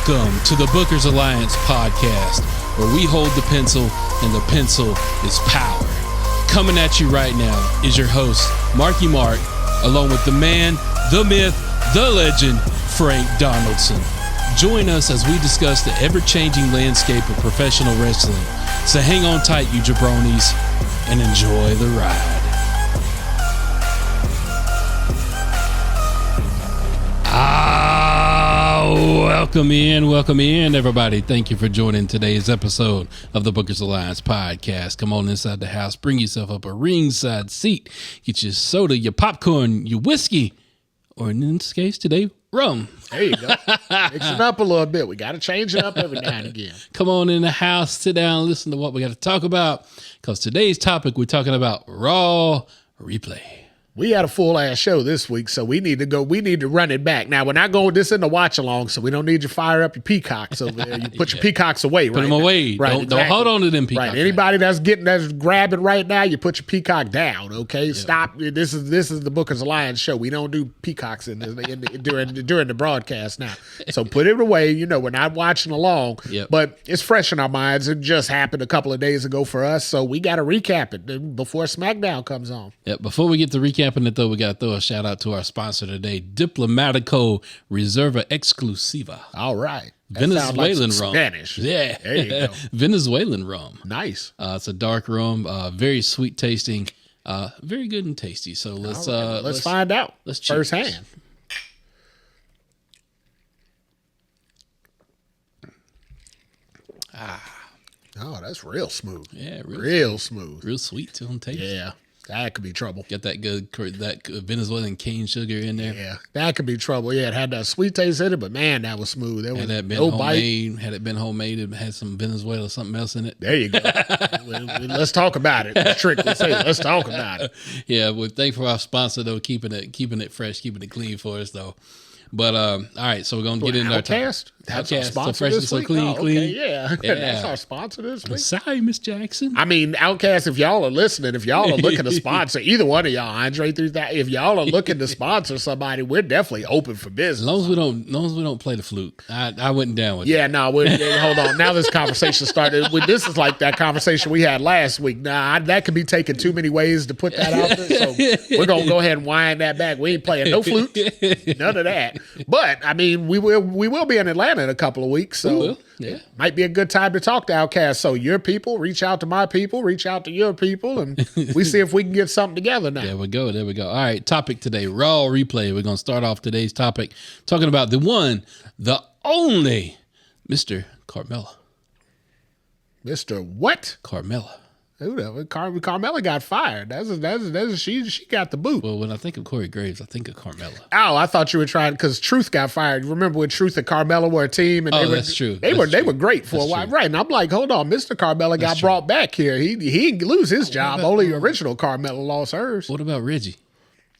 Welcome to the Bookers Alliance podcast, where we hold the pencil and the pencil is power. Coming at you right now is your host, Marky Mark, along with the man, the myth, the legend, Frank Donaldson. Join us as we discuss the ever-changing landscape of professional wrestling. So hang on tight, you jabronis, and enjoy the ride. Welcome in, everybody. Thank you for joining today's episode of the Bookers Alliance podcast. Come on inside the house, bring yourself up a ringside seat, get your soda, your popcorn, your whiskey, or in this case today, rum. There you go. Mix it up a little bit. We got to change it up every now and again. Come on in the house, sit down, listen to what we got to talk about, because today's topic, we're talking about Raw Replay. We had a full ass show this week, so we need to run it back. Now, we're not going this in the watch along, so we don't need you to fire up your peacocks over there. You put your peacocks away, Put them away. Right, Don't hold on to them peacocks. Right. Anybody that's grabbing right now, you put your peacock down, okay? Stop. This is the Bookers Alliance show. We don't do peacocks during the broadcast now. So put it away. You know, we're not watching along, but it's fresh in our minds. It just happened a couple of days ago for us, so we got to recap it before SmackDown comes on. Yeah, before we get to recapping it, though, we got to throw a shout out to our sponsor today, Diplomatico Reserva Exclusiva. All right. Venezuelan like rum. Spanish. Yeah. There you go. Venezuelan rum. Nice. It's a dark rum, very sweet tasting, very good and tasty. So let's find out. Let's cheers. Firsthand. Oh, that's real smooth. Yeah, real smooth. Real sweet to them taste. Yeah. That could be trouble. Got that good Venezuelan cane sugar in there. Yeah, that could be trouble. Yeah, it had that sweet taste in it, but man, that was smooth. There was no bite. Had it been homemade, it had some Venezuela or something else in it. There you go. Let's talk about it. Let's talk about it. Yeah, we're thankful for our sponsor though, keeping it fresh, keeping it clean for us though. But all right, so we're gonna get into Outcast. That's our so sponsor fresh this and so week? clean. Okay, yeah. That's our sponsor this week. Sorry, Miss Jackson. I mean, Outcast, if y'all are listening, if y'all are looking to sponsor either one of y'all, Andre 3000, if y'all are looking to sponsor somebody, we're definitely open for business. As long as we don't play the flute, I went down with. Yeah, no, hold on. Now this conversation started. This is like that conversation we had last week. Nah, that could be taken too many ways to put that out there. So we're gonna go ahead and wind that back. We ain't playing no flute, none of that. But I mean, we will be in Atlanta in a couple of weeks. So might be a good time to talk to Outcast. So your people, reach out to my people, reach out to your people, and we see if we can get something together now. There we go. All right, topic today, Raw Replay. We're going to start off today's topic talking about the one, the only, Mr. Carmella. Mr. What? Carmella. Carmella got fired. She got the boot. Well, when I think of Corey Graves, I think of Carmella. Oh, I thought you were trying because Truth got fired. Remember when Truth and Carmella were a team? And that's true. They were great for a while, right? And I'm like, hold on, Mr. Carmella got brought back here. He didn't lose his job. Only original Carmella lost hers. What about Reggie?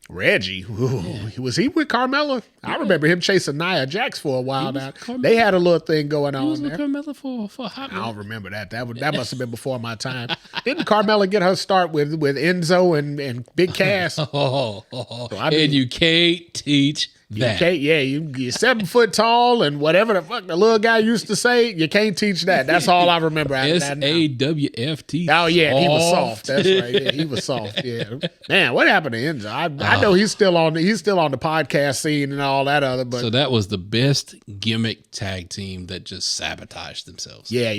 Was he with Carmella? I remember him chasing Nia Jax for a while now. They had a little thing going on he was there. With Carmella for a hot minute. I don't remember that. That must have been before my time. Didn't Carmella get her start with Enzo and Big Cass? So, and you can't teach that. You're 7 foot tall and whatever the fuck the little guy used to say, you can't teach that. That's all I remember after that. SAWFT. Oh yeah, he was soft. That's right. Yeah, he was soft. Yeah, man, what happened to Enzo? I know he's still on the podcast scene and all that other. But so that was the best gimmick tag team that just sabotaged themselves. Yeah.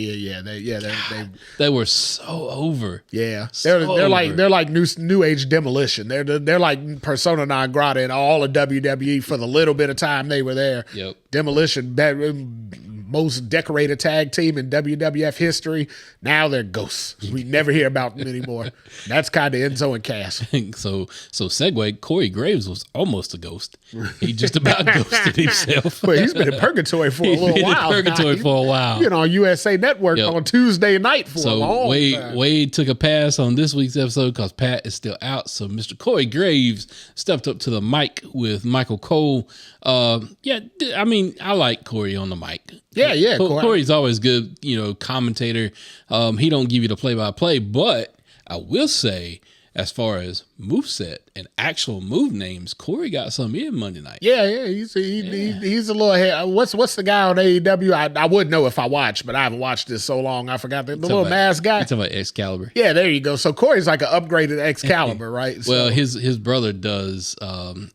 They were so over. Yeah, they're like new age Demolition. They're like persona non grata in all of WWE for the little bit of time they were there. Yep. Demolition, most decorated tag team in WWF history. Now they're ghosts. We never hear about them anymore. That's kind of Enzo and Cass. So segue, Corey Graves was almost a ghost. He just about ghosted himself. Well, he's been in purgatory for a little while. He's been on USA Network on Tuesday night for a long time. Wade took a pass on this week's episode because Pat is still out. So Mr. Corey Graves stepped up to the mic with Michael Cole. I mean, I like Corey on the mic. Yeah. Corey's always good, commentator. He don't give you the play-by-play, but I will say, as far as moveset and actual move names, Corey got some in Monday night. Yeah, he's a little ahead. What's the guy on AEW? I would know if I watched, but I haven't watched this so long. I forgot the little mask guy. You talking about Excalibur? Yeah, there you go. So Corey's like an upgraded Excalibur, right? Well, his brother does.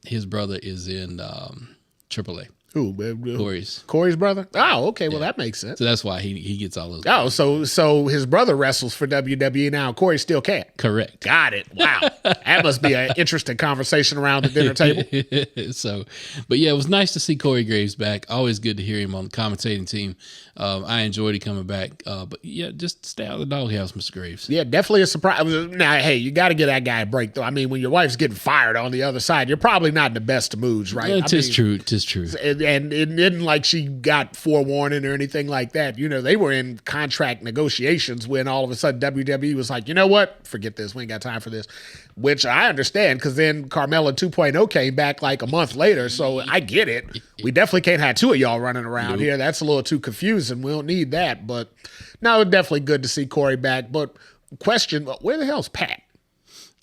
His brother is in AAA. Who? Corey's brother? Oh, okay. Well, that makes sense. So that's why he gets all those. Oh, so his brother wrestles for WWE now. Corey still can't. Correct. Got it. Wow. That must be an interesting conversation around the dinner table. But yeah, it was nice to see Corey Graves back. Always good to hear him on the commentating team. I enjoyed he coming back. But yeah, just stay out of the doghouse, Mr. Graves. Yeah, definitely a surprise. Now, hey, you got to get that guy a break, though. I mean, when your wife's getting fired on the other side, you're probably not in the best of moods, right? Yeah, tis true. And it isn't like she got forewarning or anything like that. You know, they were in contract negotiations when all of a sudden WWE was like, you know what? Forget this. We ain't got time for this. Which I understand, because then Carmella 2.0 came back like a month later. So I get it. We definitely can't have two of y'all running around here. That's a little too confusing. We don't need that. But no, definitely good to see Corey back. But question, where the hell's Pat?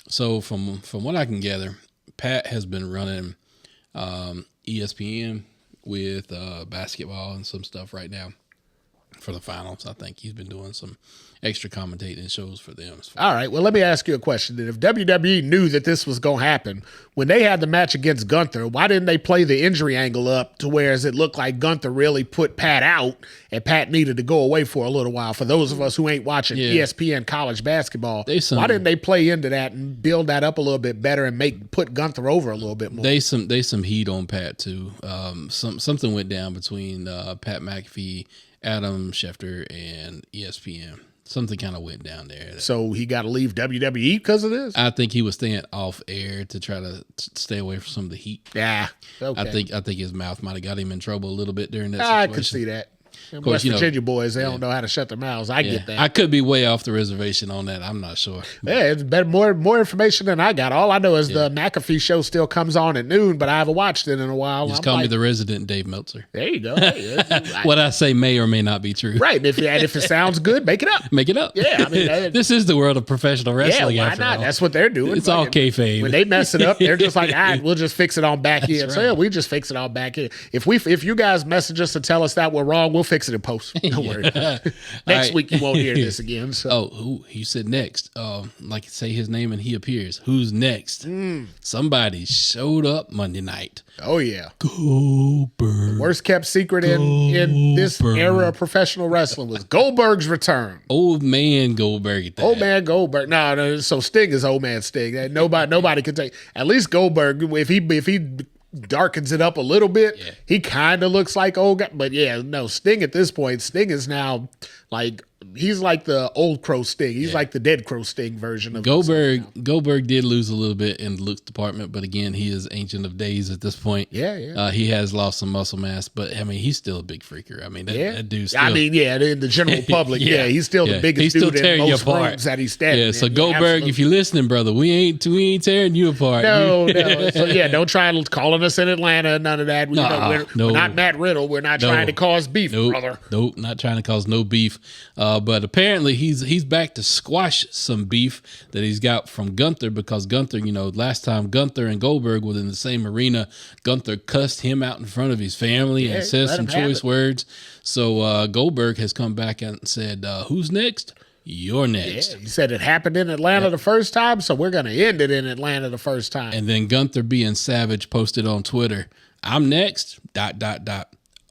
So from what I can gather, Pat has been running ESPN with basketball and some stuff right now for the finals. I think he's been doing some extra commentating shows for them. All right. Well, let me ask you a question. Then, if WWE knew that this was going to happen, when they had the match against Gunther, why didn't they play the injury angle up to where it looked like Gunther really put Pat out and Pat needed to go away for a little while? For those of us who ain't watching ESPN college basketball, why didn't they play into that and build that up a little bit better and put Gunther over a little bit more? They some heat on Pat too. Something went down between Pat McAfee, Adam Schefter, and ESPN. Something kind of went down there. So he got to leave WWE because of this? I think he was staying off air to try to stay away from some of the heat. Yeah. Okay. I think his mouth might have got him in trouble a little bit during that I situation. could see that. Of course, West Virginia boys, they don't know how to shut their mouths. I get that. I could be way off the reservation on that. I'm not sure. Yeah, it's better, more information than I got. All I know is the McAfee show still comes on at noon, but I haven't watched it in a while. Just call me the resident Dave Meltzer. There you go. What I say may or may not be true. Right. If it sounds good, make it up. Make it up. Yeah. I mean, this is the world of professional wrestling. Yeah, why not? All. That's what they're doing. It's all kayfabe. When they mess it up, they're just like, all right, we'll just fix it on back end. Right. So yeah, we just fix it on back end. If you guys message us to tell us that we're wrong, we'll fix it in post. Don't worry. Next week you won't hear this again. So. Oh, he said next. Like say his name and he appears. Who's next? Somebody showed up Monday night. Oh yeah, Goldberg. The worst kept secret in this era of professional wrestling was Goldberg's return. Old man Goldberg. Old man Goldberg. No. So Sting is old man Sting. Nobody can take. At least Goldberg, if he darkens it up a little bit, he kind of looks like old guy. But yeah, no, Sting at this point, Sting is now like, he's like the old Crow Sting. He's like the dead Crow Sting version of Goldberg. Goldberg did lose a little bit in the looks department, but again, he is ancient of days at this point. Yeah. He has lost some muscle mass, but I mean, he's still a big freaker. I mean, that dude's still, in the general public, he's still the biggest dude in most rooms that he's standing in. So Goldberg, if you're listening, brother, we ain't tearing you apart. No. So don't try calling us in Atlanta. None of that. We're not Matt Riddle. We're not trying to cause beef, brother. Nope, not trying to cause no beef. But apparently he's back to squash some beef that he's got from Gunther, because Gunther, last time Gunther and Goldberg were in the same arena, Gunther cussed him out in front of his family and said some choice words. So Goldberg has come back and said, who's next? You're next. Yeah, he said it happened in Atlanta the first time, so we're going to end it in Atlanta the first time. And then Gunther, being savage, posted on Twitter, I'm next, ...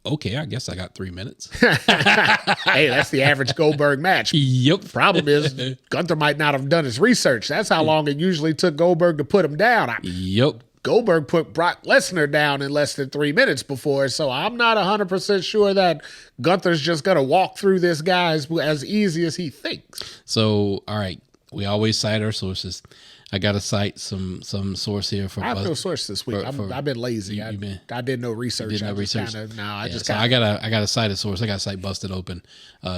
Okay, I guess I got 3 minutes. Hey, that's the average Goldberg match. Yep. Problem is, Gunther might not have done his research. That's how long it usually took Goldberg to put him down. Yep. Goldberg put Brock Lesnar down in less than 3 minutes before, so I'm not 100% sure that Gunther's just going to walk through this guy as easy as he thinks. So, all right, we always cite our sources. I got to cite some source here for. I have no source this week. I've been lazy. I did no research. I got to cite a source. I got to cite Busted Open.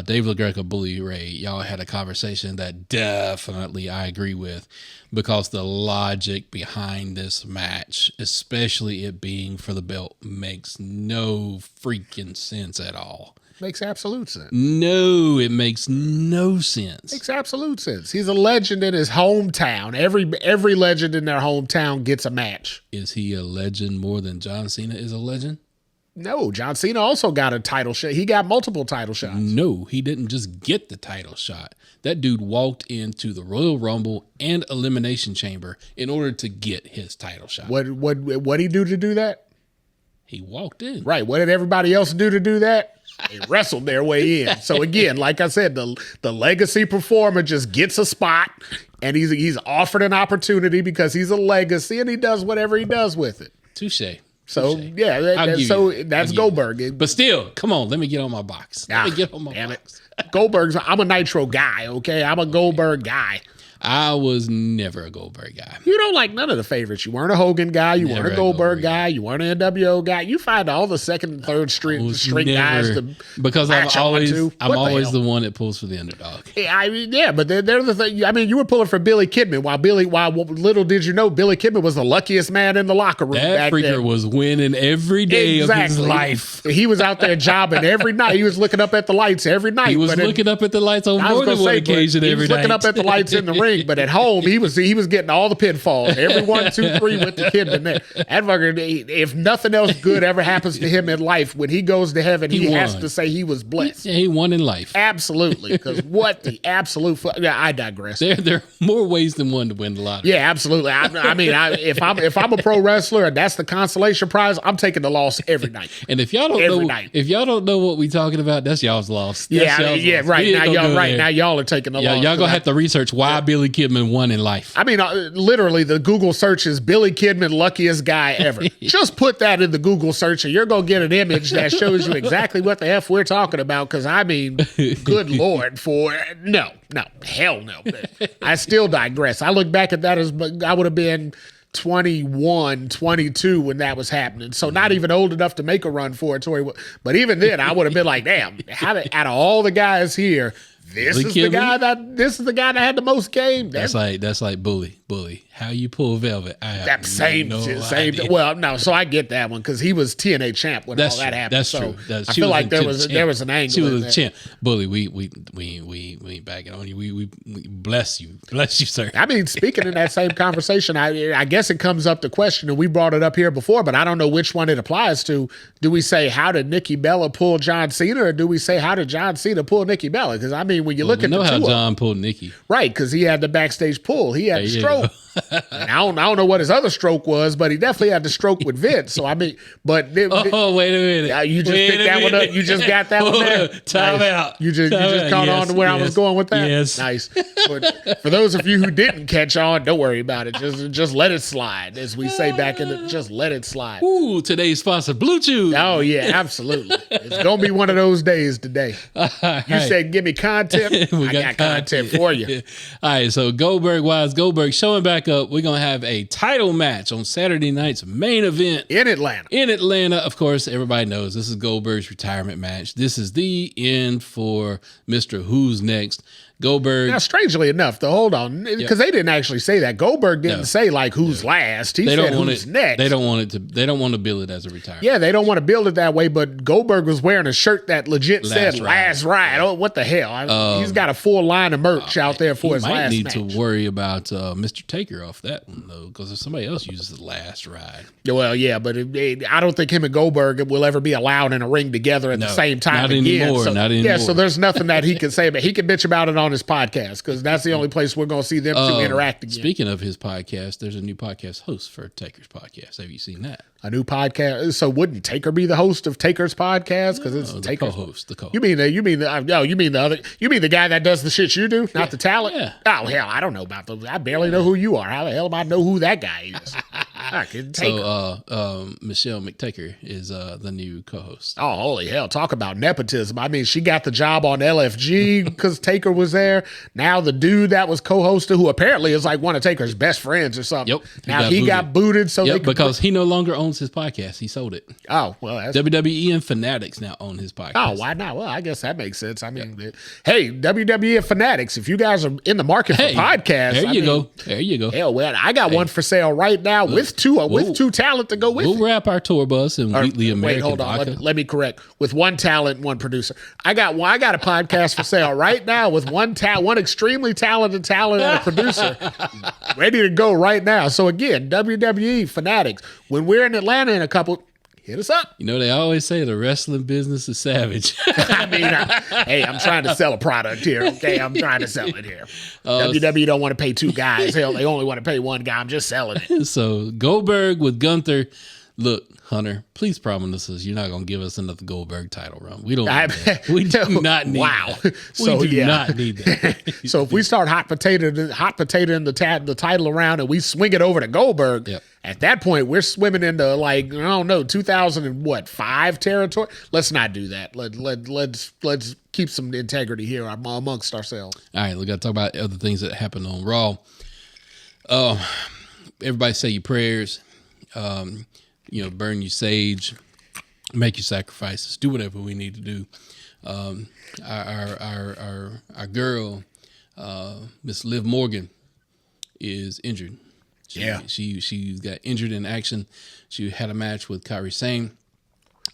Dave LaGreca, Bully Ray. Y'all had a conversation that definitely I agree with, because the logic behind this match, especially it being for the belt, makes no freaking sense at all. Makes absolute sense. No, it makes no sense. Makes absolute sense. He's a legend in his hometown. every legend in their hometown gets a match. Is he a legend more than John Cena is a legend? No, John Cena also got a title shot. He got multiple title shots. No, he didn't just get the title shot. That dude walked into the Royal Rumble and Elimination Chamber in order to get his title shot. What he do to do that? He walked in. Right. What did everybody else do to do that? They wrestled their way in. So again, like I said, the legacy performer just gets a spot, and he's offered an opportunity because he's a legacy, and he does whatever he does with it. Touche. So yeah, that's Goldberg. But still, come on, let me get on my box. Let me get on my box. Goldberg's. I'm a Nitro guy. Okay, I'm a Goldberg guy. I was never a Goldberg guy. You don't like none of the favorites. You weren't a Hogan guy. You weren't a Goldberg guy. You weren't an NWO guy. You find all the second and third string guys to because I'm always the one that pulls for the underdog. Yeah, but they're the thing. I mean, you were pulling for Billy Kidman while little did you know Billy Kidman was the luckiest man in the locker room. That freaker was winning every day of his life. He was out there jobbing every night. He was looking up at the lights every night. He was looking up at the lights on more than one occasion every night. He was looking up at the lights in the ring. But at home, he was getting all the pinfalls. Every 1, 2, 3 with the kid in there. That fucker, if nothing else good ever happens to him in life, when he goes to heaven, he has to say he was blessed. He won in life. Absolutely. Because what the absolute I digress. There are more ways than one to win the lottery. Yeah, absolutely. If I'm a pro wrestler and that's the consolation prize, I'm taking the loss every night. And if y'all don't know what we talking about, that's y'all's loss. Right. Now y'all are taking the loss. Y'all gonna have to research why Billy Kidman won in life. I mean, literally, the Google search is Billy Kidman, luckiest guy ever. Just put that in the Google search, and you're going to get an image that shows you exactly what the F we're talking about. Because, I mean, good Lord, hell no. I still digress. I look back at that as I would have been 21, 22 when that was happening. So not even old enough to make a run for it. But even then, I would have been like, damn, out of all the guys here, this is the guy that had the most game. That's like Bully. How you pull Velvet? I have that same. idea. Well, no. So I get that one because he was TNA champ when all that happened. That's true. I feel like there was an angle. She was a champ. Bully, we ain't backing on you. We bless you, sir. I mean, speaking in that same conversation, I guess it comes up the question, and we brought it up here before, but I don't know which one it applies to. Do we say how did Nikki Bella pull John Cena, or do we say how did John Cena pull Nikki Bella? Because I mean, when you look at the two, how John pulled Nikki, right? Because he had the backstage pull. He had the stroke. And I don't know what his other stroke was, but he definitely had the stroke with Vince. So I mean, but wait a minute, you just picked that one up. You just got that one there. Time out. You just caught on to where I was going with that. Yes, nice. But for those of you who didn't catch on, don't worry about it. Just let it slide, as we say back in the. Just let it slide. Ooh, today's sponsor, Blue Chew. Oh yeah, absolutely. It's gonna be one of those days today. You said give me content. I got content for you. All right, so Goldberg showing back up. We're gonna have a title match on Saturday night's main event in Atlanta. Of course, everybody knows this is Goldberg's retirement match. This is the end for Mr. Who's Next. Goldberg. Now, strangely enough, hold on, because they didn't actually say that. Goldberg didn't say like who's last. He said who's next. They don't want to bill it as a retirement. Yeah, they don't want to build it that way. But Goldberg was wearing a shirt that legit said "Last Ride." Oh, what the hell? He's got a full line of merch out there for his last match. He might need to worry about Mr. Taker off that one though, because if somebody else uses the "Last Ride." Well, yeah, but I don't think him and Goldberg will ever be allowed in a ring together at the same time not again. Anymore, so, not anymore. Yeah, so there's nothing that he can say, but he can bitch about it on his podcast because that's the only place we're going to see them two interact again. Speaking of his podcast, there's a new podcast host for Taker's podcast. Have you seen that? A new podcast. So wouldn't Taker be the host of Taker's podcast? Because it's Taker's co-host. The co-host. You mean the guy that does the shit you do, not the talent? Yeah. Oh hell, I don't know about those. I barely know who you are. How the hell am I know who that guy is? Michelle McTaker is the new co-host. Oh, holy hell. Talk about nepotism. I mean, she got the job on LFG because Taker was there. Now the dude that was co-hosted, who apparently is like one of Taker's best friends or something. Yep. Now he got booted. So because he no longer owns owns his podcast. He sold it. Oh, well, that's WWE and Fanatics now own his podcast. Oh, why not? Well, I guess that makes sense. I mean, hey, WWE and Fanatics, if you guys are in the market for podcasts, there you go. There you go. Hell, well, I got one for sale right now with two talent to go with. We'll wrap our tour bus and weekly American Wait, hold on. vodka. Let me correct. With one talent and one producer. I got a podcast for sale right now with one extremely talented talent and a producer ready to go right now. So again, WWE Fanatics, when we're in Atlanta in a couple, hit us up. You know, they always say the wrestling business is savage. I mean, hey, I'm trying to sell a product here, okay? I'm trying to sell it here. WWE don't want to pay two guys. Hell, they only want to pay one guy. I'm just selling it. So Goldberg with Gunther. Look, Hunter, please promise us you're not going to give us another Goldberg title run. We don't need that. We do not need that. We do not need that. So if we start hot potato in the title around and we swing it over to Goldberg, at that point we're swimming into, like, I don't know, 2005 territory. Let's not do that. Let's keep some integrity here amongst ourselves. All right, we got to talk about other things that happened on Raw. Everybody say your prayers. Burn your sage, make your sacrifices, do whatever we need to do. Our girl, Miss Liv Morgan, is injured. She got injured in action. She had a match with Kairi Sane.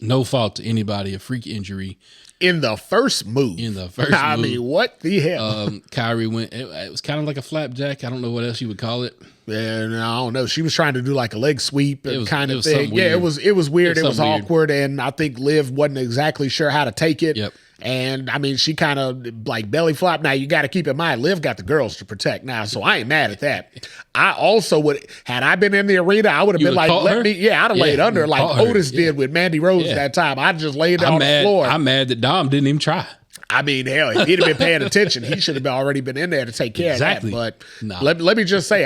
No fault to anybody, a freak injury. In the first move. I mean, what the hell? Kairi went, it was kind of like a flapjack. I don't know what else you would call it. And I don't know. She was trying to do like a leg sweep kind of thing. Yeah, it was weird. It was awkward. And I think Liv wasn't exactly sure how to take it. Yep. And I mean, she kind of like belly flop. Now you got to keep in mind, Liv got the girls to protect now, so I ain't mad at that. I also would, had I been in the arena, I would have been like, I'd have laid under like Otis did with Mandy Rose that time. I just laid on the floor. I'm mad that Dom didn't even try. I mean, hell, if he'd have been paying attention, he should have already been in there to take care of that. But let me just say,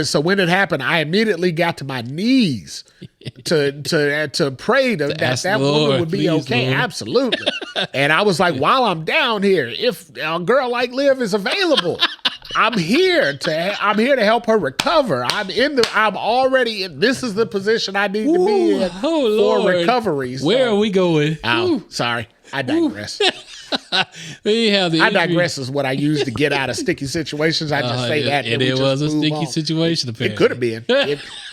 so when it happened, I immediately got to my knees to pray that woman would be okay. Lord. Absolutely. And I was like, while I'm down here, if a girl like Liv is available, I'm here to help her recover. This is the position I need to be in for recovery. So. Where are we going? Oh, sorry. I digress. I digress is what I use to get out of sticky situations. I just say that. And it was a sticky situation, apparently. It could have been.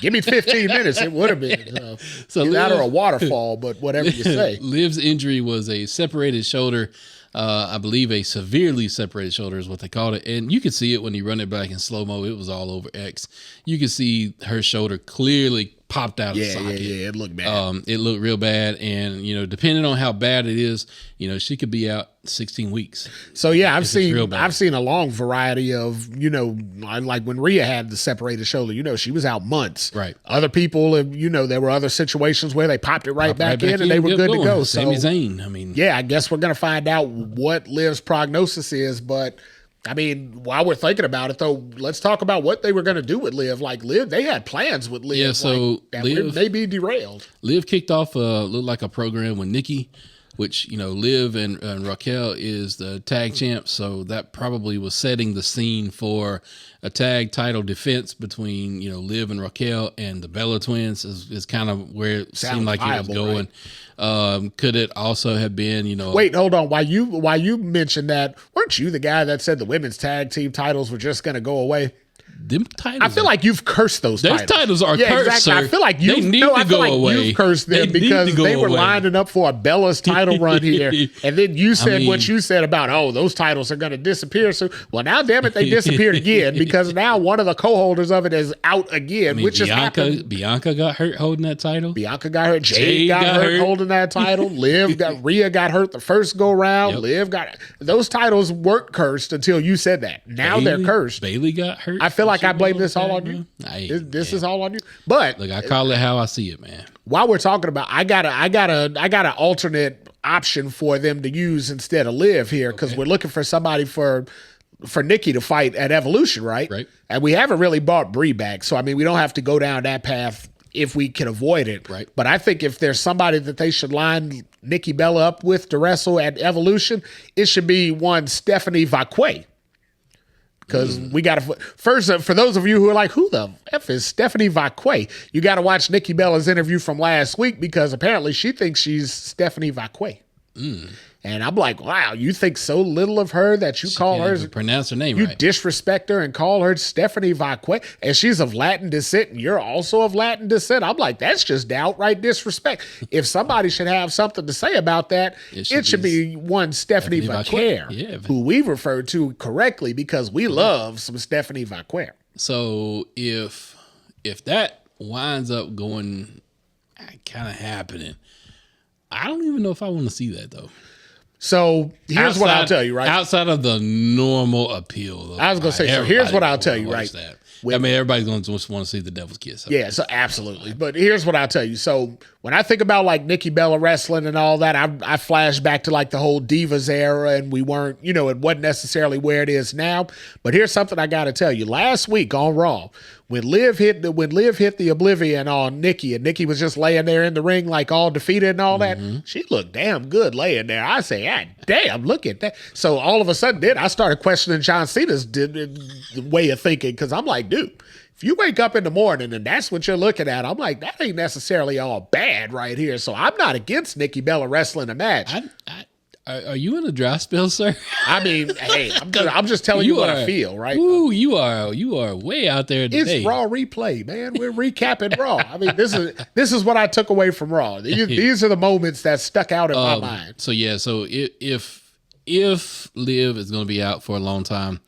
Give me 15 minutes. It would have been. So that or a waterfall, but whatever you say. Liv's injury was a separated shoulder. I believe a severely separated shoulder is what they called it. And you could see it when you run it back in slow-mo. It was all over X. You could see her shoulder clearly popped out of the socket. Yeah, it looked bad. It looked real bad. And, depending on how bad it is, she could be out 16 weeks. So, yeah, I've seen a long variety of, like when Rhea had the separated shoulder, she was out months. Right. Other people, there were other situations where they popped it right back in and they were good to go. Sami Zayn, yeah, I guess we're going to find out what Liv's prognosis is, but I mean, while we're thinking about it, though, let's talk about what they were going to do with Liv. Like, Liv, they had plans with Liv. Yeah, so that may be derailed. Liv kicked off looked like a program with Nikki, which, Liv and Raquel is the tag champs, so that probably was setting the scene for a tag title defense between, Liv and Raquel, and the Bella Twins is kind of where it seemed like it was going. Right? Could it also have been, Wait, hold on. While you mentioned that, weren't you the guy that said the women's tag team titles were just going to go away? Them titles. I feel like you've cursed those titles. Those titles are cursed, exactly. sir. I feel like you've cursed them because they were lining up for a Bella's title run here. And then you said what you said about, those titles are going to disappear. So, well, now, damn it, they disappeared again because now one of the co-holders of it is out again, which just happened. Bianca got hurt holding that title. Bianca got hurt. Jade got hurt holding that title. Rhea got hurt the first go round. Yep. Those titles weren't cursed until you said that. Now they're cursed. Bailey got hurt. I feel like I blame this all on you. This is all on you. But look, I call it how I see it, man. While we're talking about, I got an alternate option for them to use instead of Liv here because we're looking for somebody for Nikki to fight at Evolution, right? Right. And we haven't really brought Brie back, so I mean we don't have to go down that path if we can avoid it. Right. But I think if there's somebody that they should line Nikki Bella up with to wrestle at Evolution, it should be one Stephanie Vacquet. because we got to first for those of you who are like, who the F is Stephanie Vaquet? You got to watch Nikki Bella's interview from last week because apparently she thinks she's Stephanie Vaquet. And I'm like, wow, you think so little of her that you call her, pronounce her name you right. disrespect her and call her Stephanie Vaquet, and she's of Latin descent, and you're also of Latin descent. I'm like, that's just outright disrespect. If somebody should have something to say about that, it should be one Stephanie Vaquer, who we refer to correctly because we love some Stephanie Vaquer. So if that winds up going kind of happening, I don't even know if I want to see that though. So here's what I'll tell you, right? Outside of the normal appeal. I was going to say, so here's what I'll tell you, right? I mean, everybody's going to just want to see the Devil's Kiss. Yeah, so absolutely. But here's what I'll tell you. So when I think about like Nikki Bella wrestling and all that, I flash back to like the whole Divas era, and we weren't, it wasn't necessarily where it is now. But here's something I got to tell you. Last week on Raw, when Liv hit the Oblivion on Nikki, and Nikki was just laying there in the ring like all defeated and all that, she looked damn good laying there. I say, ah, damn, look at that. So all of a sudden, I started questioning John Cena's way of thinking because I'm like, dude, if you wake up in the morning and that's what you're looking at, I'm like, that ain't necessarily all bad right here. So I'm not against Nikki Bella wrestling a match. Are you in a dry spell, sir? I mean, hey, I'm just telling you what I feel, right? Ooh, you are way out there today. It's Raw replay, man. We're recapping Raw. I mean, this is what I took away from Raw. These are the moments that stuck out in my mind. So yeah, so if Liv is going to be out for a long time,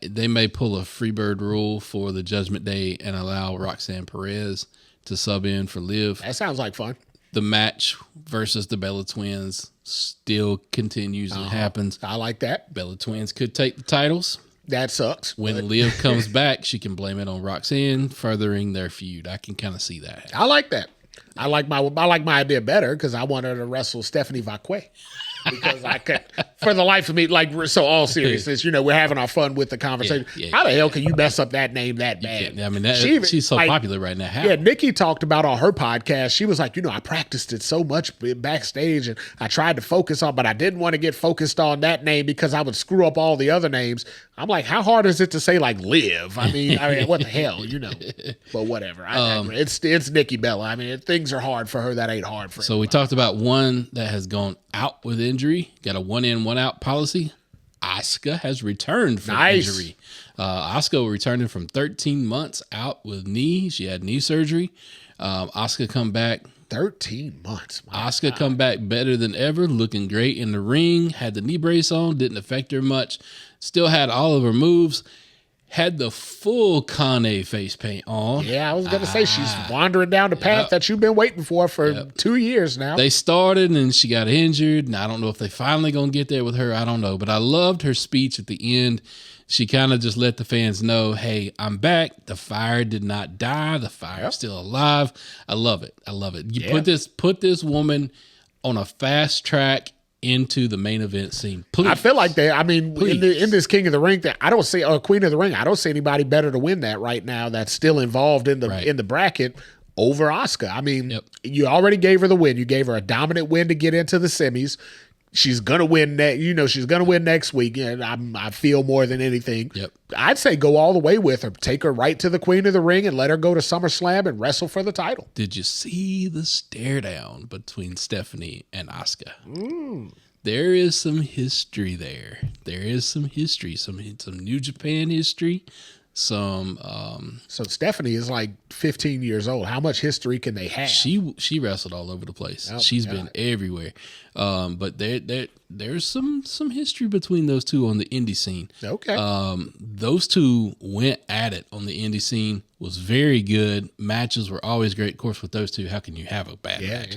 they may pull a Freebird rule for the Judgment Day and allow Roxanne Perez to sub in for Liv. That sounds like fun. The match versus the Bella Twins still continues and happens. I like that. Bella Twins could take the titles. That sucks. When Liv comes back, she can blame it on Roxanne, furthering their feud. I can kind of see that. I like that. I like my idea better because I want her to wrestle Stephanie Vaquet. Because I could, for the life of me, like, so all seriousness, we're having our fun with the conversation. How the hell can you mess up that name that bad? I mean, she's so popular right now. How? Yeah, Nikki talked about on her podcast. She was like, I practiced it so much backstage and I tried to focus on, but I didn't want to get focused on that name because I would screw up all the other names. I'm like, how hard is it to say like Liv? I mean, what the hell, But whatever. It's Nikki Bella. I mean, things are hard for her that ain't hard for. So we talked about one that has gone out with injury, got a 1 in, 1 out policy. Asuka has returned from injury. Asuka returning from 13 months out with knee. She had knee surgery. Asuka come back. 13 months. Asuka come back better than ever, looking great in the ring. Had the knee brace on, didn't affect her much. Still had all of her moves. Had the full Kane face paint on. Yeah, I was going to say she's wandering down the path that you've been waiting for 2 years now. They started and she got injured, and I don't know if they finally going to get there with her. I don't know, but I loved her speech at the end. She kind of just let the fans know, hey, I'm back. The fire did not die. The fire is still alive. I love it. I love it. You put this woman on a fast track into the main event scene. Please. I feel like in this King of the Ring thing, I don't see Queen of the Ring. I don't see anybody better to win that right now that's still involved in the bracket over Asuka. I mean, you already gave her the win. You gave her a dominant win to get into the semis. She's gonna win she's gonna win next week, and I feel more than anything. I'd say go all the way with her. Take her right to the Queen of the Ring and let her go to SummerSlam and wrestle for the title. Did you see the stare down between Stephanie and Asuka? There is some history there. There is some history, some New Japan history. So Stephanie is like 15 years old. How much history can they have? She wrestled all over the place. She's been everywhere. But there's some history between those two on the indie scene. Okay. Those two went at it on the indie scene. Was very good. Matches were always great. Of course, with those two, how can you have a bad match?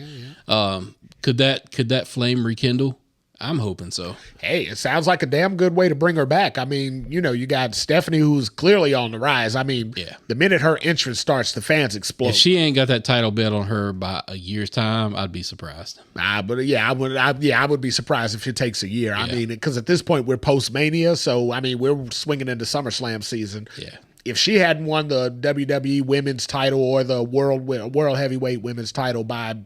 Could that flame rekindle? I'm hoping so. Hey, it sounds like a damn good way to bring her back. I mean, you got Stephanie who's clearly on the rise. I mean, the minute her entrance starts, the fans explode. If she ain't got that title belt on her by a year's time, I'd be surprised. I would be surprised if it takes a year. I mean, because at this point we're post-Mania, so I mean we're swinging into SummerSlam season. Yeah. If she hadn't won the WWE Women's title or the World Heavyweight Women's title by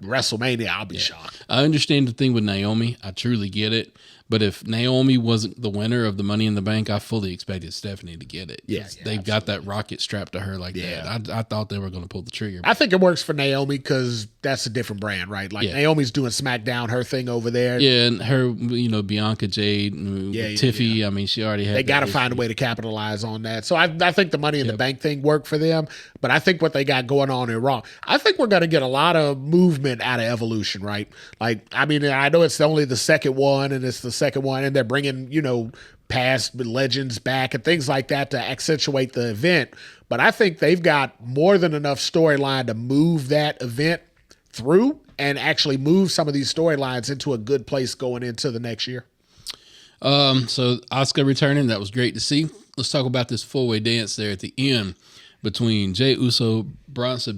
WrestleMania, I'll be shocked. I understand the thing with Naomi. I truly get it. But if Naomi wasn't the winner of the Money in the Bank, I fully expected Stephanie to get it. Yeah, They've got that rocket strapped to her like that. I thought they were going to pull the trigger. I think it works for Naomi because that's a different brand, right? Like Naomi's doing SmackDown, her thing over there. Yeah, and her, Bianca Jade, Tiffy. I mean, she already had. They got to find a way to capitalize on that. So I think the Money in the Bank thing worked for them. But I think what they got going on in Raw, I think we're going to get a lot of movement out of Evolution, right? Like, I mean, I know it's only the second one, and it's the second one, and they're bringing, past legends back and things like that to accentuate the event. But I think they've got more than enough storyline to move that event through and actually move some of these storylines into a good place going into the next year. So Asuka returning, that was great to see. Let's talk about this 4-way dance there at the end between Jey Uso,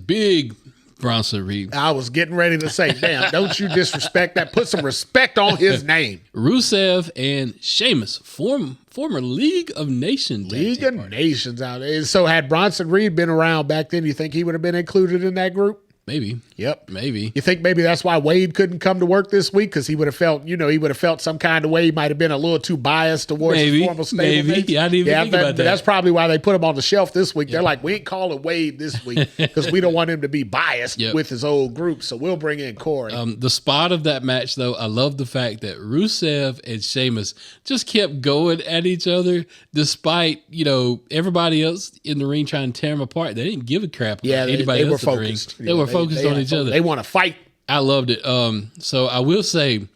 big Bronson Reed. I was getting ready to say, damn, don't you disrespect that. Put some respect on his name. Rusev and Sheamus, former League of Nations. League of Nations out there. So had Bronson Reed been around back then, you think he would have been included in that group? Maybe. Yep. Maybe. You think maybe that's why Wade couldn't come to work this week? Because he would have felt, some kind of way. He might have been a little too biased towards his former stablemate. Maybe. I didn't even think about that. That's probably why they put him on the shelf this week. They're like, we ain't calling Wade this week because we don't want him to be biased with his old group. So we'll bring in Corey. The spot of that match, though, I love the fact that Rusev and Sheamus just kept going at each other despite, everybody else in the ring trying to tear them apart. They didn't give a crap about anybody else in the ring. They were focused on each other. They want to fight. I loved it. So I will say,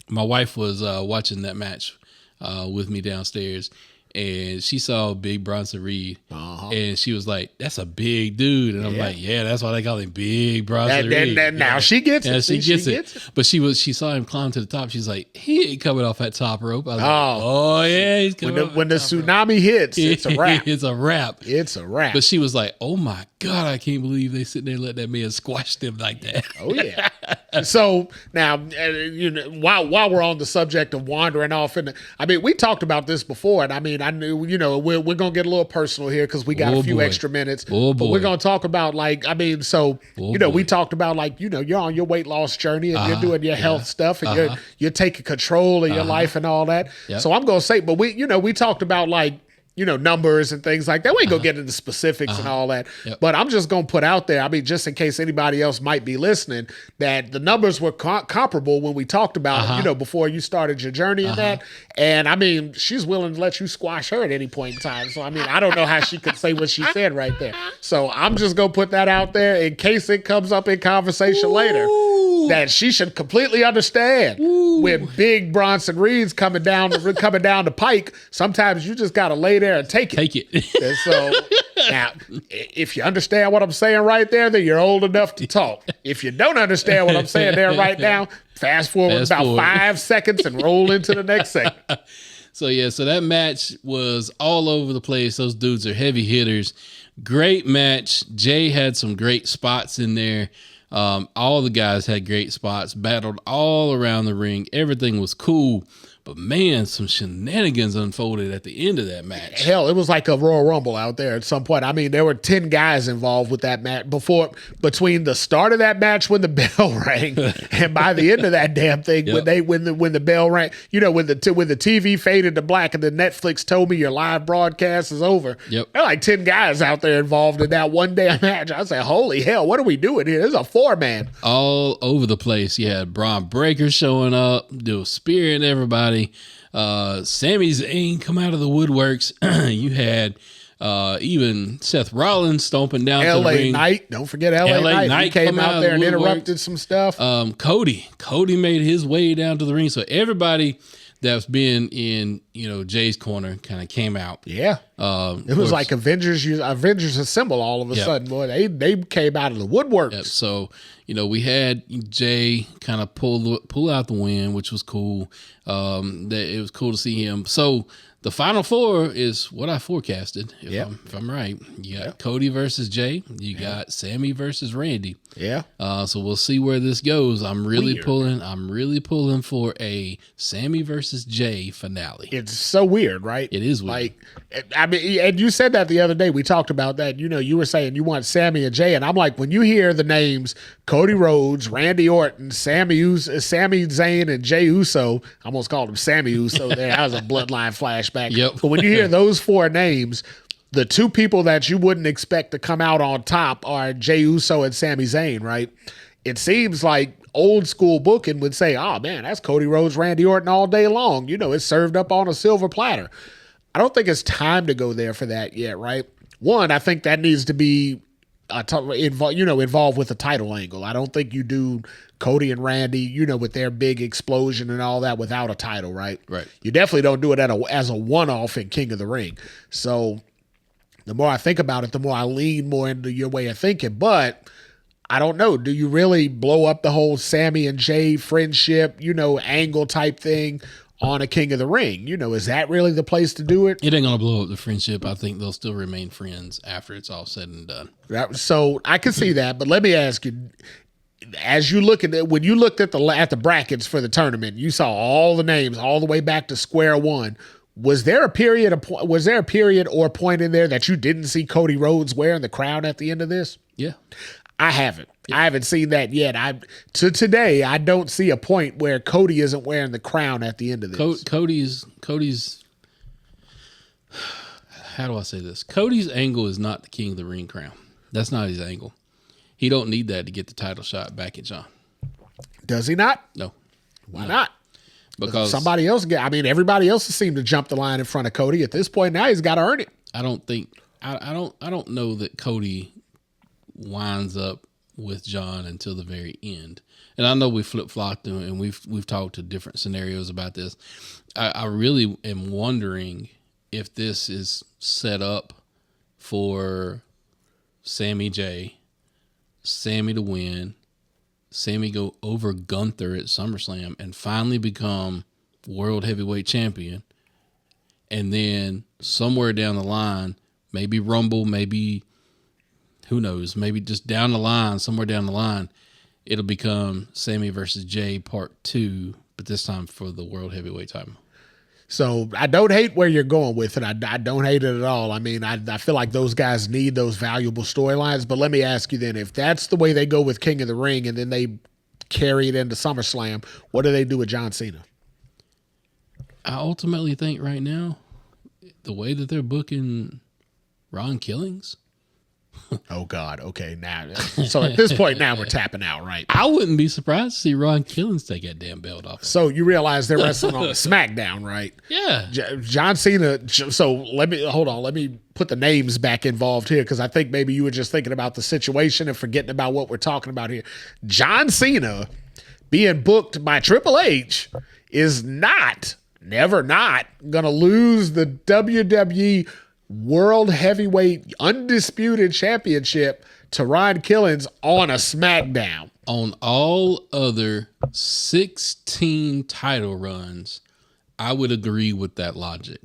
my wife was watching that match with me downstairs, and she saw Big Bronson Reed, and she was like, "That's a big dude," and I'm like, "Yeah, that's why they call him Big Bronson Reed." Now she gets it. She gets it. But she saw him climb to the top. She's like, "He ain't coming off that top rope." I was like, "Oh yeah, he's coming." When the tsunami hits, it's a wrap. It's a wrap. It's a wrap. But she was like, "Oh my God, I can't believe they sitting there and let that man squash them like that." Oh yeah. So now, while we're on the subject of wandering off, and I mean, we talked about this before, and I mean, I knew, we're gonna get a little personal here because we got a few extra minutes. But we're gonna talk about we talked about you're on your weight loss journey and you're doing your health stuff and you're taking control of your life and all that. Yep. So I'm gonna say, but we talked about numbers and things like that. We ain't gonna get into specifics and all that. Yep. But I'm just gonna put out there, I mean, just in case anybody else might be listening, that the numbers were comparable when we talked about, before you started your journey in that. And I mean, she's willing to let you squash her at any point in time. So I mean, I don't know how she could say what she said right there. So I'm just gonna put that out there in case it comes up in conversation later. That she should completely understand when Big Bronson Reed's coming down the pike. Sometimes you just gotta lay there and take it. Take it. And so now, if you understand what I'm saying right there, then you're old enough to talk. If you don't understand what I'm saying there right now, fast forward 5 seconds and roll into the next segment. So that match was all over the place. Those dudes are heavy hitters. Great match. Jay had some great spots in there. All the guys had great spots, battled all around the ring. Everything was cool. But man, some shenanigans unfolded at the end of that match. Hell, it was like a Royal Rumble out there at some point. I mean, there were 10 guys involved with that match between the start of that match when the bell rang and by the end of that damn thing when the bell rang, when the TV faded to black and then Netflix told me your live broadcast is over. Yep. There were like 10 guys out there involved in that one damn match. I said, holy hell, what are we doing here? There's a 4-man. All over the place. You had Braun Breaker showing up, spearing everybody. Sami Zayn come out of the woodworks. You had even Seth Rollins stomping down to the ring. LA Knight, don't forget LA Knight. He came out there and interrupted some stuff. Cody made his way down to the ring. So everybody that's been in, Jay's corner kind of came out. Yeah. It was like Avengers Assemble all of a sudden. Boy, they came out of the woodworks. Yep. So, we had Jay kind of pull out the win, which was cool. It was cool to see him. So the final 4 is what I forecasted. If I'm right, you got Cody versus Jay. You got Sammy versus Randy. Yeah. So we'll see where this goes. I'm really pulling for a Sammy versus Jay finale. It's so weird, right? It is weird. mean, and you said that the other day. We talked about that. You know, you were saying you want Sami and Jay, and I'm like, when you hear the names Cody Rhodes, Randy Orton, Sami Zayn, and Jey Uso, I almost called him Sami Uso there. That was a bloodline flashback. Yep. But when you hear those four names, the two people that you wouldn't expect to come out on top are Jey Uso and Sami Zayn, right? It seems like old school booking would say, oh man, that's Cody Rhodes, Randy Orton all day long. You know, it's served up on a silver platter. I don't think it's time to go there for that yet, right? One, I think that needs to be involved with the title angle. I don't think you do Cody and Randy, you know, with their big explosion and all that without a title, right? Right. You definitely don't do it as a one-off in King of the Ring. So the more I think about it, the more I lean more into your way of thinking. But I don't know. Do you really blow up the whole Sami and Jay friendship, you know, angle type thing on a King of the Ring? You know, is that really the place to do it? It ain't going to blow up the friendship. I think they'll still remain friends after it's all said and done. So I can see that. But let me ask you, as you look at it, when you looked at the brackets for the tournament, you saw all the names all the way back to square one. Was there a period or point in there that you didn't see Cody Rhodes wearing the crown at the end of this? Yeah. I haven't. I haven't seen that yet. Today, I don't see a point where Cody isn't wearing the crown at the end of this. Cody's. How do I say this? Cody's angle is not the King of the Ring crown. That's not his angle. He don't need that to get the title shot back at John. Does he not? No. Why not? Because somebody else everybody else has seemed to jump the line in front of Cody. At this point now, he's got to earn it. I don't think I don't know that Cody winds up with John until the very end. And I know we flip-flopped and we've talked to different scenarios about this. I really am wondering if this is set up for Sami to win, Sami go over Gunther at SummerSlam and finally become World Heavyweight Champion. And then somewhere down the line, maybe Rumble, maybe who knows, maybe just down the line, somewhere down the line, it'll become Sami versus Jay Part 2, but this time for the World Heavyweight title. So I don't hate where you're going with it. I don't hate it at all. I mean, I feel like those guys need those valuable storylines. But let me ask you then, if that's the way they go with King of the Ring and then they carry it into SummerSlam, what do they do with John Cena? I ultimately think right now, the way that they're booking Ron Killings. Oh, God. Okay. Now, so at this point, now we're tapping out, right? I wouldn't be surprised to see Ron Killings take that damn belt off. So you realize they're wrestling on a SmackDown, right? Yeah. John Cena. So let me put the names back involved here because I think maybe you were just thinking about the situation and forgetting about what we're talking about here. John Cena being booked by Triple H is never not going to lose the WWE World Heavyweight Undisputed Championship to Ron Killings on a SmackDown. On all other 16 title runs, I would agree with that logic.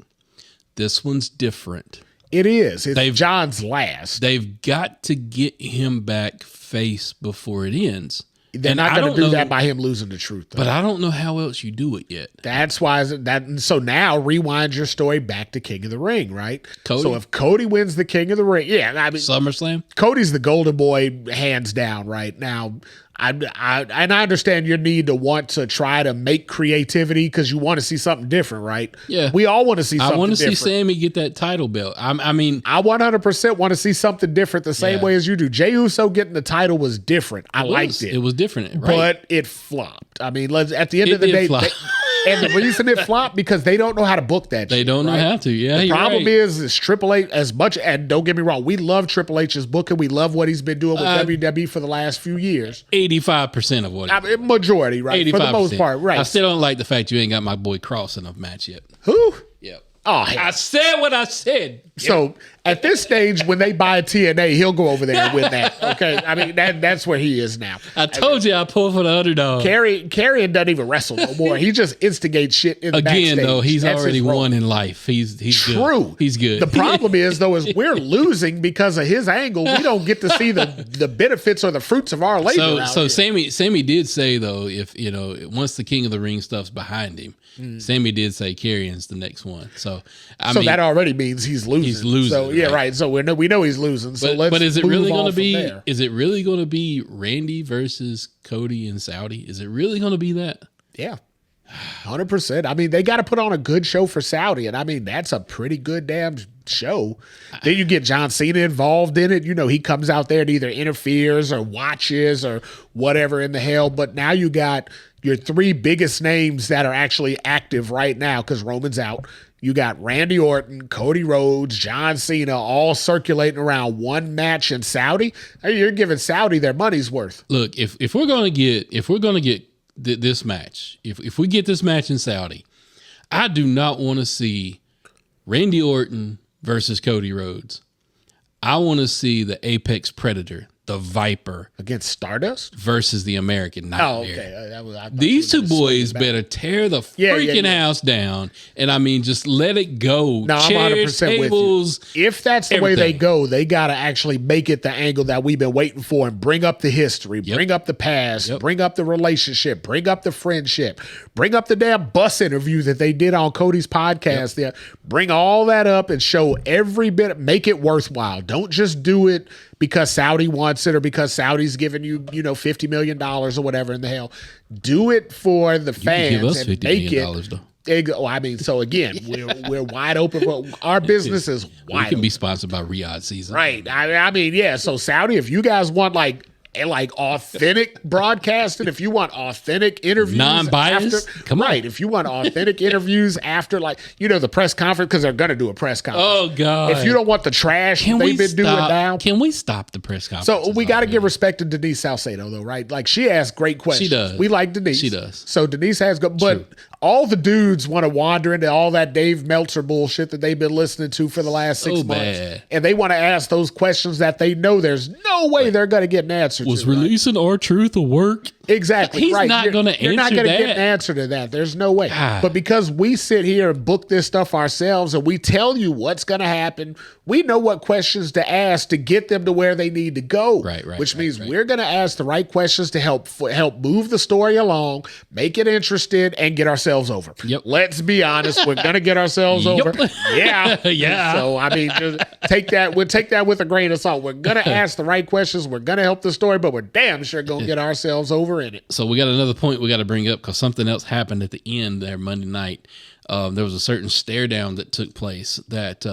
This one's different. It is. It's John's last. They've got to get him back face before it ends. They're not going to do that by him losing the truth, though. But I don't know how else you do it yet. That's why so now rewind your story back to King of the Ring, right? Cody? So if Cody wins the King of the Ring, I mean SummerSlam? Cody's the golden boy hands down right now. And I understand your need to want to try to make creativity because you want to see something different, right? Yeah. We all want to see something different. I want to see Sami get that title belt. I mean, I 100% want to see something different the same way as you do. Jey Uso getting the title was different. I liked it. It was different, right? But it flopped. I mean, at the end of the day, and the reason it flopped because they don't know how to book that. They don't know how to. Yeah, the problem is Triple H as much. And don't get me wrong, we love Triple H's booking. We love what he's been doing with WWE for the last few years. 85% of what. Majority, right? 85%. For the most part, right? I still don't like the fact you ain't got my boy Cross in a match yet. Who? Yep. Oh, hey. I said what I said. So at this stage, when they buy TNA, he'll go over there and win that. Okay, I mean that's where he is now. I told you I pulled for the underdog. Karrion doesn't even wrestle no more. He just instigates shit in the backstage. Again, though, he's already won in life. He's true. Good. He's good. The problem is though, is we're losing because of his angle. We don't get to see the benefits or the fruits of our labor. So Sami did say though, if once the King of the Ring stuff's behind him, Sami did say Karrion's the next one. So So so that already means he's losing. He's losing. So yeah, right. So we know he's losing. So let's. But is it really going to be? Is it really going to be Randy versus Cody and Saudi? Is it really going to be that? Yeah. 100%. I mean, they got to put on a good show for Saudi, and I mean that's a pretty good damn show. Then you get John Cena involved in it. You know, he comes out there and either interferes or watches or whatever in the hell. But now you got your three biggest names that are actually active right now because Roman's out. You got Randy Orton, Cody Rhodes, John Cena, all circulating around one match in Saudi. You're giving Saudi their money's worth. Look, if we're gonna get this match, if we get this match in Saudi, I do not want to see Randy Orton versus Cody Rhodes. I want to see the Apex Predator, the Viper, against Stardust versus the American Nightmare. Oh, okay. These two boys better tear the freaking house down, and I mean, just let it go. No, Chairs, I'm 100% tables, with you. If that's the way they go, they got to actually make it the angle that we've been waiting for and bring up the history, bring up the past, bring up the relationship, bring up the friendship, bring up the damn bus interview that they did on Cody's podcast. There, bring all that up and show every bit, make it worthwhile. Don't just do it because Saudi wants it or because Saudi's giving you, $50 million or whatever in the hell. Do it for the fans give us and $50 make million, it. I mean, so again, we're wide open. Our business is wide. We can be sponsored by Riyadh Season, right? I mean, yeah. So Saudi, if you guys want like authentic broadcasting, if you want authentic interviews, non-biased, come on. Right? If you want authentic interviews after, the press conference, because they're gonna do a press conference. Oh God! If you don't want the trash they've been doing now, can we stop the press conference? So we got to give respect to Denise Salcedo, though, right? Like she asks great questions. She does. We like Denise. She does. So Denise has good, but all the dudes want to wander into all that Dave Meltzer bullshit that they've been listening to for the last 6 months, bad. And they want to ask those questions that they know there's no way they're going to get an answer. Was releasing R-Truth a work? Exactly. He's not going to answer that. You're not going to get an answer to that. There's no way. God. But because we sit here and book this stuff ourselves and we tell you what's going to happen, we know what questions to ask to get them to where they need to go. Right. Which means we're going to ask the right questions to help move the story along, make it interesting, and get ourselves over. Yep. Let's be honest. We're going to get ourselves over. Yeah. Yeah. So, I mean, just we'll take that with a grain of salt. We're going to ask the right questions. We're going to help the story, but we're damn sure going to get ourselves over in it. So we got another point we got to bring up because something else happened at the end there Monday night. There was a certain stare down that took place that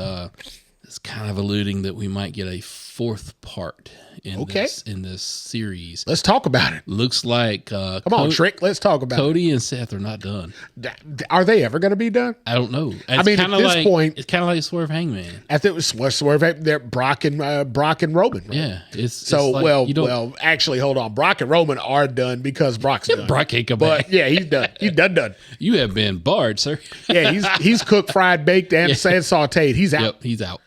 is kind of alluding that we might get a fourth part in this series. Let's talk about it. Looks like come on, Trick. Let's talk about Cody and Seth are not done. Are they ever going to be done? I don't know. At this point, it's kind of like Swerve Hangman. At the Swerve, they're Brock and Roman. Right? Yeah, actually, hold on. Brock and Roman are done because Brock's done. Brock can't come back. But yeah, he's done. He's done. You have been barred, sir. Yeah, he's cooked, fried, baked, and sauteed. He's out. Yep, he's out.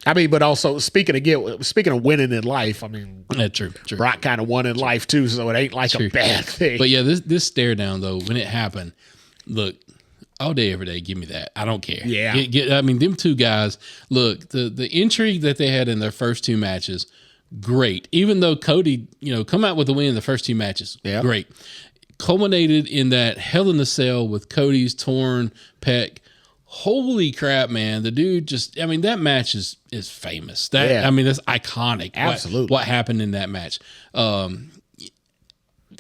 I mean, but also speaking of winning in life, I mean, true. Brock kind of won in life too, so it ain't like a bad thing. But yeah, this stare down though, when it happened, look, all day, every day, give me that. I don't care. Yeah, I mean, them two guys. Look, the intrigue that they had in their first two matches, great. Even though Cody, come out with a win in the first two matches, great. Culminated in that Hell in a Cell with Cody's torn pec. Holy crap, man. The dude that match is famous. I mean, that's iconic. Absolutely. What happened in that match.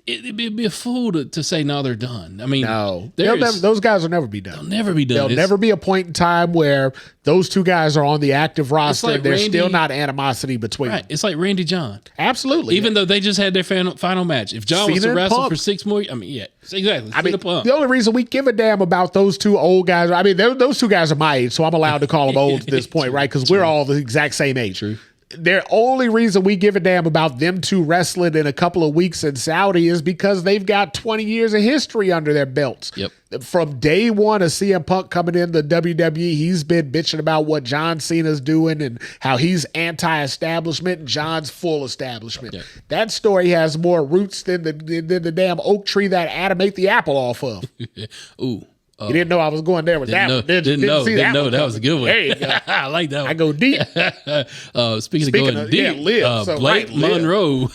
It'd be a fool to say, no, they're done. I mean, no. Those guys will never be done. They'll never be done. There'll never be a point in time where those two guys are on the active roster and there's still not animosity between them. It's like Randy John. Absolutely. Even though they just had their final match. If John was to wrestle for 6 more, I mean, yeah, exactly. The only reason we give a damn about those two old guys, I mean, those two guys are my age, so I'm allowed to call them old at this point, right? Because we're all the exact same age. True. The only reason we give a damn about them two wrestling in a couple of weeks in Saudi is because they've got 20 years of history under their belts. Yep. From day one of CM Punk coming in the WWE, he's been bitching about what John Cena's doing and how he's anti-establishment and John's full establishment. Yep. That story has more roots than the damn oak tree that Adam ate the apple off of. Ooh. You didn't know I was going there with that one. Didn't know that was a good one. There you go. I like that one. I go deep. Speaking of going deep, Blake Monroe.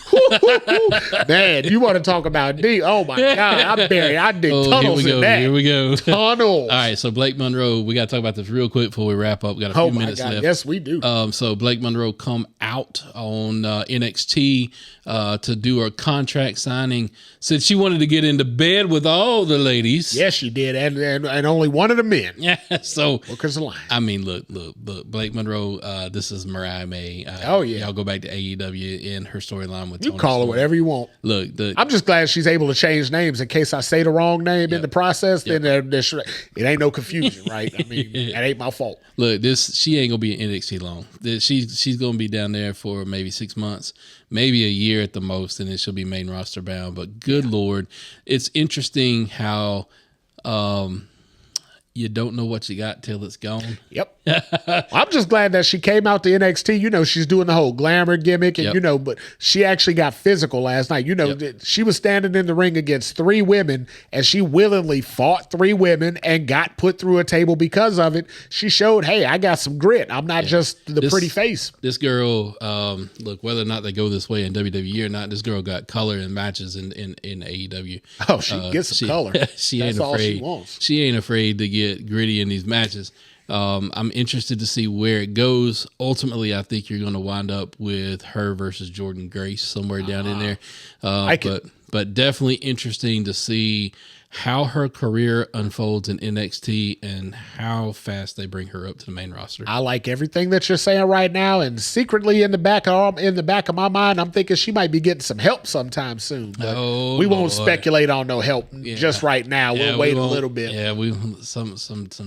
Man, you want to talk about deep? Oh my God, I dig tunnels in that. Here we go. Tunnels. All right, so Blake Monroe, we got to talk about this real quick before we wrap up. We got a few minutes left. Yes, we do. So Blake Monroe come out on NXT to do a contract signing. Said she wanted to get into bed with all the ladies. Yes, she did, and only one of the men. Yeah, so Booker's Alliance. I mean, look, Blake Monroe. This is Mariah May. Y'all go back to AEW in her storyline with. You Tony call her Storm. whatever you want. Look, I'm just glad she's able to change names in case I say the wrong name in the process. Then it ain't no confusion, right? I mean, that ain't my fault. Look, she ain't gonna be in NXT long. She's gonna be down there for maybe 6 months, maybe a year at the most, and then she'll be main roster bound. But good Lord, it's interesting how you don't know what you got till it's gone. Yep. I'm just glad that she came out to NXT. You know, she's doing the whole glamour gimmick, and but she actually got physical last night. You know, she was standing in the ring against 3 women, and she willingly fought 3 women and got put through a table because of it. She showed, hey, I got some grit. I'm not just the pretty face. This girl, look, whether or not they go this way in WWE or not, this girl got color in matches in AEW. Oh, she gets some color. She That's ain't all afraid. she wants. She ain't afraid to get gritty in these matches. I'm interested to see where it goes. Ultimately, I think you're going to wind up with her versus Jordan Grace somewhere down in there. But definitely interesting to see how her career unfolds in NXT and how fast they bring her up to the main roster. I like everything that you're saying right now, and secretly in the back of my mind, I'm thinking she might be getting some help sometime soon. But we won't speculate on no help just right now. We'll wait a little bit. Yeah, we some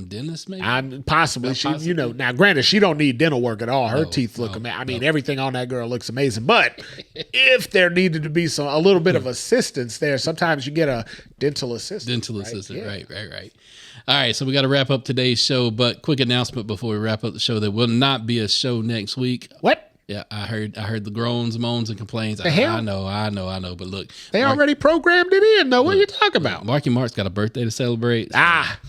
dentist maybe. Possibly. She, now granted, she don't need dental work at all. Her teeth look amazing. I mean, everything on that girl looks amazing. But if there needed to be a little bit of assistance there, sometimes you get a dental assistant. Right. All right, so we got to wrap up today's show, but quick announcement before we wrap up the show: there will not be a show next week. What? Yeah, I heard the groans, moans, and complaints. I know. But look, they already programmed it in, though. What are you talking about? Marky Mark's got a birthday to celebrate.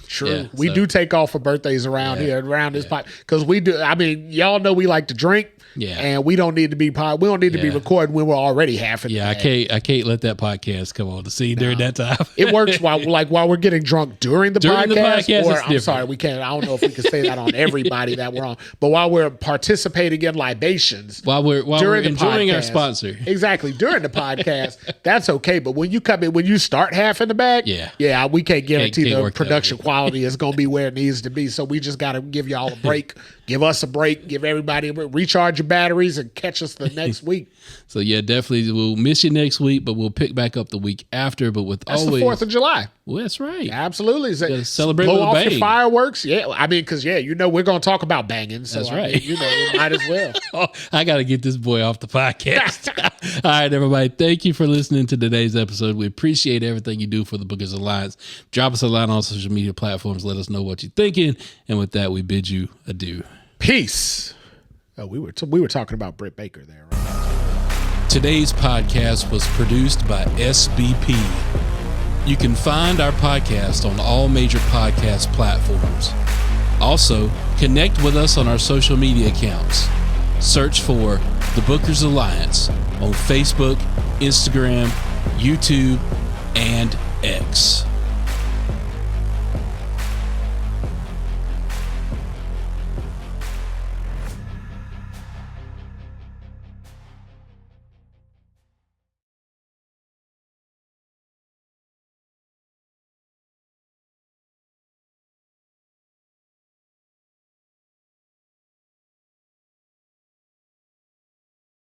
True. Yeah, we do take off for birthdays around here, around this pot, because we do. I mean, y'all know we like to drink. Yeah, and we don't need to be be recording when we're already half in. Yeah, I can't let that podcast come on the scene during that time. It works while we're getting drunk during the podcast. Or I'm sorry, we can't. I don't know if we can say that on everybody that we're on, but while we're participating in libations, while we're enjoying our sponsor, exactly during the podcast, that's okay. But when you come in, when you start half in the back, we can't guarantee the production quality is going to be where it needs to be. So we just got to give y'all a break. Give us a break. Give everybody a break. Recharge your batteries and catch us the next week. So yeah, definitely we'll miss you next week, but we'll pick back up the week after. But that's the 4th of July. Well, that's right. Absolutely. Celebrate blow with a off bang. Your fireworks. Yeah, I mean, because we're going to talk about banging. So that's right. We might as well. I got to get this boy off the podcast. All right, everybody. Thank you for listening to today's episode. We appreciate everything you do for the Bookers Alliance. Drop us a line on social media platforms. Let us know what you're thinking. And with that, we bid you adieu. Peace. Oh, we were talking about Britt Baker there. Right? Today's podcast was produced by SBP. You can find our podcast on all major podcast platforms. Also, connect with us on our social media accounts. Search for The Bookers Alliance on Facebook, Instagram, YouTube, and X.